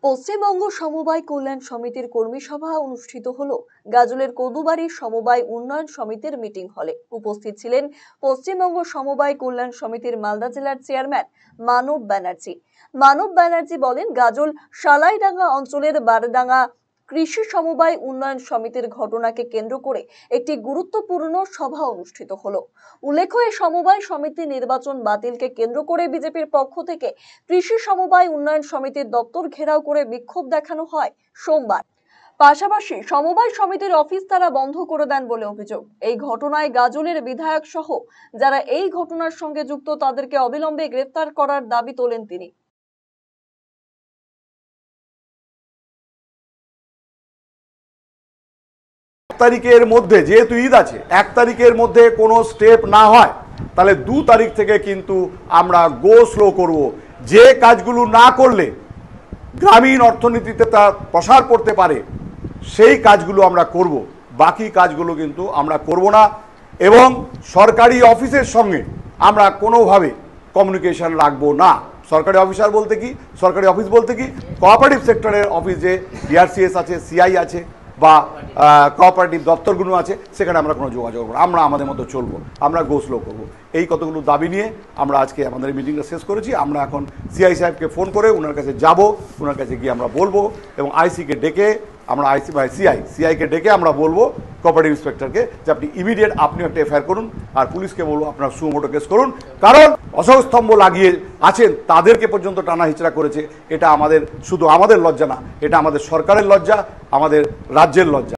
পশ্চিমবঙ্গ সমবায় কল্যাণ সমিতির কর্মী সভা অনুষ্ঠিত হলো গাজলের কদুবাড়ি সমবায় উন্নয়ন সমিতির মিটিং হলে। উপস্থিত ছিলেন পশ্চিমবঙ্গ সমবায় কল্যাণ সমিতির মালদা জেলার চেয়ারম্যান মানব ব্যানার্জি। মানব ব্যানার্জি বলেন, গাজল সালাইডাঙ্গা অঞ্চলের বারডাঙ্গা কৃষি সমবায় উন্নয়ন সমিতির ঘটনাকে কেন্দ্র করে একটি গুরুত্বপূর্ণ সভা অনুষ্ঠিত হলো। উল্লেখ্য, এই সমবায় সমিতি নির্বাচন বাতিলকে কেন্দ্র করে বিজেপির পক্ষ থেকে কৃষি সমবায় উন্নয়ন সমিতির দপ্তর ঘেরাও করে বিক্ষোভ দেখানো হয় সোমবার। পাশাপাশি সমবায় সমিতির অফিস তারা বন্ধ করে দেন বলে অভিযোগ। এই ঘটনায় গাজলের বিধায়ক সহ যারা এই ঘটনার সঙ্গে যুক্ত তাদেরকে অবিলম্বে গ্রেফতার করার দাবি তোলেন তিনি। তারিখের মধ্যে যেহেতু ঈদ আছে, 1 তারিখের মধ্যে কোনো স্টেপ না হয় তাহলে 2 তারিখ থেকে কিন্তু আমরা গো স্লো করব। যে কাজগুলো না করলে গ্রামীণ অর্থনীতিতে তা প্রসার করতে পারে সেই কাজগুলো আমরা করব, বাকি কাজগুলো কিন্তু আমরা করব না। এবং সরকারি অফিসের সঙ্গে আমরা কোনোভাবে কমিউনিকেশন রাখবো না। সরকারি অফিসার বলতে কি, সরকারি অফিস বলতে কি, কোঅপারেটিভ সেক্টরের অফিস যে বিআরসিএস আছে, সিআই আছে বা কোঅপারেটিভ দপ্তরগুলো আছে, সেখানে আমরা কোনো যোগাযোগ করবো না। আমরা আমাদের মতো চলবো, আমরা গো স্লো করবো। এই কতগুলো দাবি নিয়ে আমরা আজকে আমাদের মিটিংটা শেষ করেছি। আমরা এখন সিআই সাহেবকে ফোন করে ওনার কাছে যাব, ওনার কাছে গিয়ে আমরা বলবো এবং আইসিকে ডেকে আমরা সিআইকে ডেকে আমরা বলবো কোঅপারেটিভ ইন্সপেক্টরকে যে আপনি ইমিডিয়েট আপনি একটা এফআইআর করুন, আর পুলিশকে বলবো আপনার সুমোটো কেস করুন। কারণ অশোক স্তম্ভ লাগিয়ে আছেন তাদেরকে পর্যন্ত টানা হিচড়া করেছে। এটা আমাদের শুধু আমাদের লজ্জা না, এটা আমাদের সরকারের লজ্জা, আমাদের রাজ্যের লজ্জা।